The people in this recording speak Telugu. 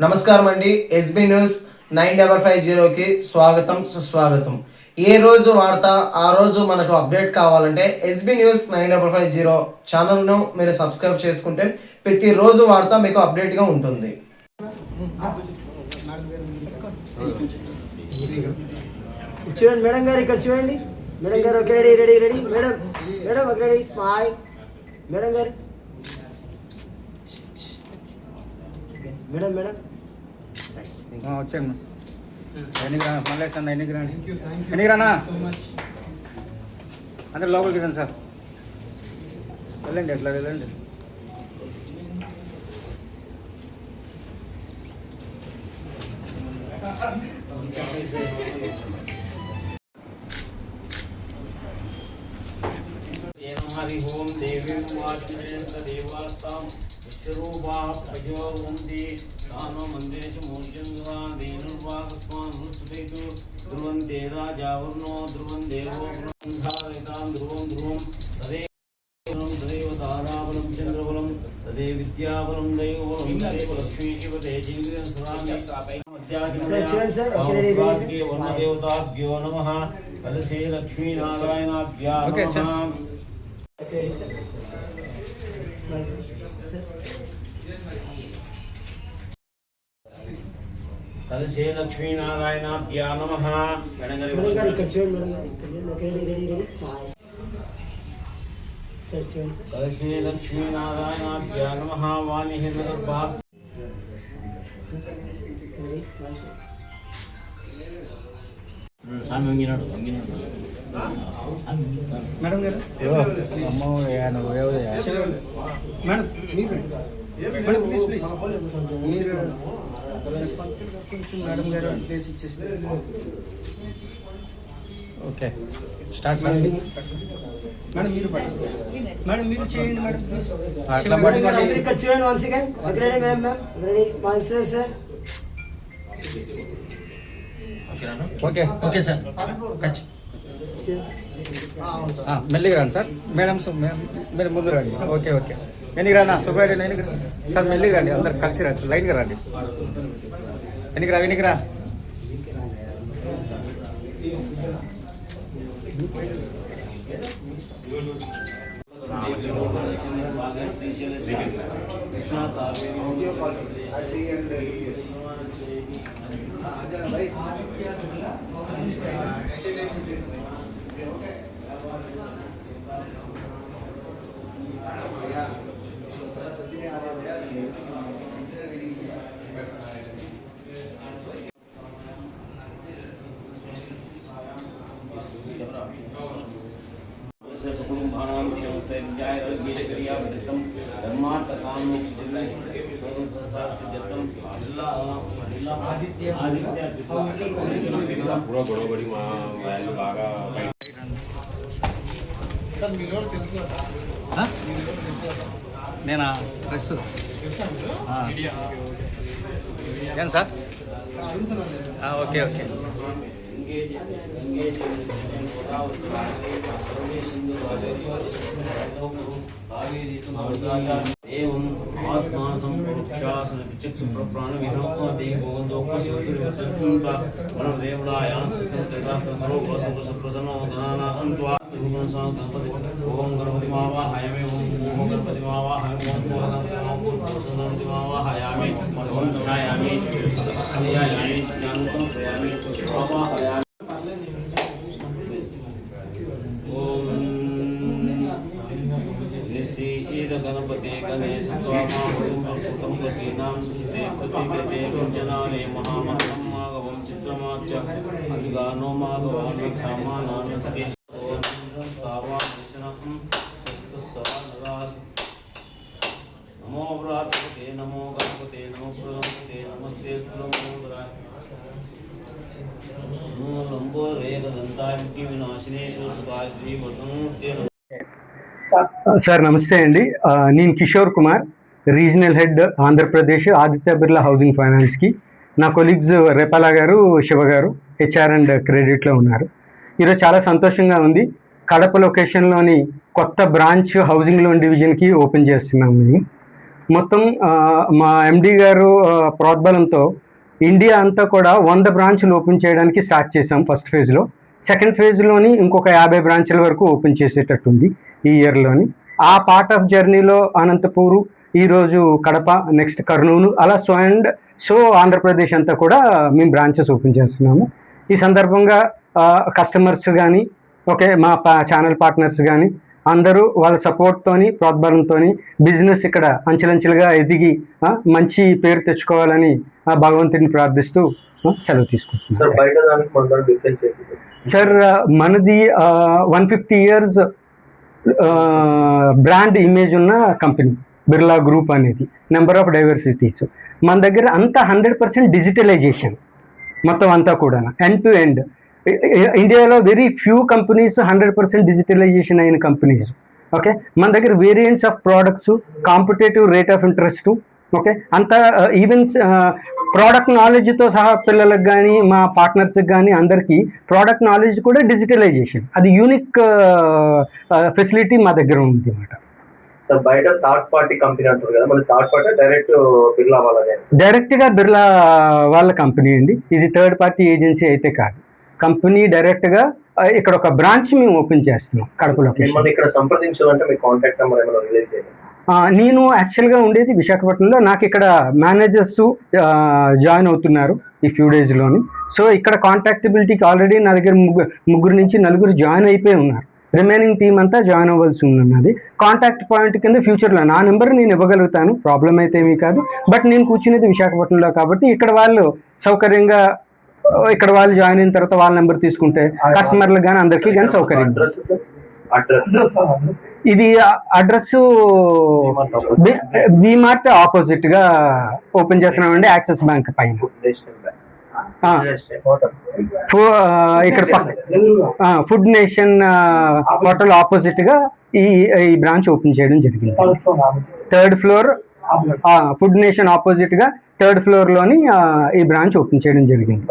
నమస్కారం అండి. ఎస్బీ న్యూస్ 9550కి స్వాగతం సుస్వాగతం. ఏ రోజు వార్త ఆ రోజు మనకు అప్డేట్ కావాలంటే ఎస్బీ న్యూస్ 9550 ఛానల్ను మీరు సబ్స్క్రైబ్ చేసుకుంటే ప్రతిరోజు వార్త మీకు అప్డేట్గా ఉంటుంది. చూడండి మేడం గారు, ఇక్కడ చూడండి మేడం గారు. Okay, ready ready ready madam. Madam okay, ready smile. Madam గారు, మేడం మేడం వచ్చాను. ఎన్నికి రా మళ్ళీ ఎన్నికి రండి, ఎన్నికి రానా అందరు లోపలికి రండి సార్. వెళ్ళండి, ఎట్లా వెళ్ళండి. हरि ओम देवी देवास्तां विश्वरूपा प्रजोवन्ति तानो मंदिरे च मूर्जन्वा देनुर्वागस्वान् मुस्तुतेतु ध्रुवं तेरा जावर्णो ध्रुवं देवो ब्रह्मधारितां ध्रुवं ध्रुवं तदेव ताराबलं चन्द्रबलं तदेव विद्याबलं दैवबलं तदेव लक्ष्मीपते जिन्द्रस्वामी वर्णदेवताभ्यो नमः कलशे लक्ष्मीनारायणाभ्यां नमः. कलशे लक्ष्मीनारायणाभ्यां नमः. మేడం గారు ఇక్కడ చూడండి. మేడం గారు ఇక్కడ చూడండి. Okay, ready ready ready smile. Sir చూడండి. कलशे लक्ष्मीनारायणाभ्यां नमः. वाणी हिरण्यगर्भा రెడీ స్మైల్. మేడం గారు అమ్మో నువ్వు మేడం మేడం ప్లీజ్ ప్లీజ్ మీరు కొంచెం మేడం గారు ప్లేస్ ఇచ్చేస్తే ఓకే స్టార్ట్ చేయండి. మేడం మీరు పడండి, మేడం మీరు చేయండి మేడం ప్లీజ్. అట్లా పట్టుకోండి. ఇక్కడ చూడండి. 1 second. Okay, ready ma'am ma'am ready smile. Sir sir okay okay sir. ఖచ్చి మెల్లిగా రండి సార్. మేడం మీరు ముందు రండి. ఓకే ఓకే, ఎన్నికి రానా సుబ్బారెడ్డి ఎన్నికి సార్. మెల్లిగా రండి, అందరు కలిసి రండి, లైన్గా రండి. ఎన్నికి రా, ఎన్నికి రా. నేనా డ్రెస్ ఏం సార్. ఓకే ఓకే एवं आत्मा संप्रोक्षासन विचक्षु प्राण विनोदे गोविंदोपशिवचंता वनदेवलायां सिद्धं तेदास्त्रो वसुप्रसन्नो गणाना अन्त्वा गुरुगुण गणपति ओम गणपति मावाहयामि ओम गणपति मावाहयामि ओम गणपति मावाहयामि ओम ध्यायामि ध्यायामि ज्ञानं प्रयामि मावाहयामि गणपति गणेश स्वामी जनाले महामंत्रम माघवम चित्रमाच अधिगानो माघवान विक्रमानस्ते नमो व्रातपते नमो गणपते नमो प्रगणपते नमस्ते स्तुलमोदराय नमो लंबोदरे गदंताय विनाशिने सुधाय श्री वर्धनमूर्ते. సార్ నమస్తే అండి. నేను Kishore Kumar, regional head Andhra Pradesh Aditya Birla housing ఫైనాన్స్కి. నా కొలీగ్స్ రేపాల గారు, శివ గారు హెచ్ఆర్ అండ్ క్రెడిట్లో ఉన్నారు. ఈరోజు చాలా సంతోషంగా ఉంది. కడప లొకేషన్లోని కొత్త బ్రాంచ్ హౌసింగ్ లోన్ డివిజన్కి ఓపెన్ చేస్తున్నాం మేము. మొత్తం మా ఎండి గారు ప్రోద్బలంతో ఇండియా అంతా కూడా 100 బ్రాంచ్లు ఓపెన్ చేయడానికి స్టార్ట్ చేసాం ఫస్ట్ ఫేజ్లో. సెకండ్ ఫేజ్లోని ఇంకొక 50 బ్రాంచ్ల వరకు ఓపెన్ చేసేటట్టుంది ఈ ఇయర్లోని. ఆ పార్ట్ ఆఫ్ జర్నీలో అనంతపూరు, ఈరోజు కడప, నెక్స్ట్ కర్నూలు, అలా సో ఆంధ్రప్రదేశ్ అంతా కూడా మేము బ్రాంచెస్ ఓపెన్ చేస్తున్నాము. ఈ సందర్భంగా కస్టమర్స్ కానీ మా ఛానల్ పార్ట్నర్స్ కానీ అందరూ వాళ్ళ సపోర్ట్తోని ప్రోద్బలంతోని బిజినెస్ ఇక్కడ అంచెలంచెలుగా ఎదిగి మంచి పేరు తెచ్చుకోవాలని భగవంతుడిని ప్రార్థిస్తూ సెలవు తీసుకుంటున్నాం. సార్ మనది 150 years బ్రాండ్ ఇమేజ్ ఉన్న కంపెనీ బిర్లా గ్రూప్ అనేది. నెంబర్ ఆఫ్ డైవర్సిటీస్ మన దగ్గర అంతా 100% డిజిటలైజేషన్ మొత్తం అంతా కూడా ఎండ్ టు ఎండ్. ఇండియాలో వెరీ ఫ్యూ కంపెనీస్ 100% డిజిటలైజేషన్ అయిన కంపెనీస్. ఓకే, మన దగ్గర variants of products, competitive rate of interest, okay, అంతా ఈవెన్ ప్రోడక్ట్ నాలెడ్జ్తో సహా పిల్లలకు కానీ మా పార్ట్నర్స్కి కానీ అందరికీ ప్రోడక్ట్ నాలెడ్జ్ కూడా డిజిటలైజేషన్. అది యూనిక్ ఫెసిలిటీ మా దగ్గర ఉంది అన్నమాట. సార్ బయట థర్డ్ పార్టీ కంపెనీ అంటారు కదా, మన థర్డ్ పార్టీ డైరెక్ట్ బిర్లా వాళ్ళదే? డైరెక్ట్గా బిర్లా వాళ్ళ కంపెనీ అండి. ఇది థర్డ్ పార్టీ ఏజెన్సీ అయితే కాదు. కంపెనీ డైరెక్ట్గా ఇక్కడ ఒక బ్రాంచ్ మేము ఓపెన్ చేస్తున్నాం కడపలో. ఇక్కడ సంప్రదించాలంటే మీ కాంటాక్ట్ నెంబర్ ఏమైనా రిలీజ్ చేయండి. నేను యాక్చువల్గా ఉండేది విశాఖపట్నంలో. నాకు ఇక్కడ మేనేజర్స్ జాయిన్ అవుతున్నారు ఈ ఫ్యూ డేస్లోని. సో ఇక్కడ కాంటాక్టబిలిటీకి ఆల్రెడీ నా దగ్గర ముగ్గురు నుంచి నలుగురు జాయిన్ అయిపోయి ఉన్నారు. రిమైనింగ్ టీం అంతా జాయిన్ అవ్వాల్సి ఉన్నది. కాంటాక్ట్ పాయింట్ కింద ఫ్యూచర్లో నా నెంబర్ నేను ఇవ్వగలుగుతాను, ప్రాబ్లం అయితే ఏమీ కాదు. బట్ నేను కూర్చునేది విశాఖపట్నంలో కాబట్టి ఇక్కడ వాళ్ళు సౌకర్యంగా ఇక్కడ వాళ్ళు జాయిన్ అయిన తర్వాత వాళ్ళ నెంబర్ తీసుకుంటే కస్టమర్లకు కానీ అందరికీ కానీ సౌకర్యం. ఇది అడ్రస్ విమార్ట్ ఆపోజిట్ గా ఓపెన్ చేస్తున్నామండి, యాక్సిస్ బ్యాంక్ పైన. ఇక్కడ ఫుడ్ నేషన్ హోటల్ ఆపోజిట్ గా ఈ బ్రాంచ్ ఓపెన్ చేయడం జరిగింది. 3rd floor food nation opposite గా 3rd floor లోని ఈ బ్రాంచ్ ఓపెన్ చేయడం జరిగింది.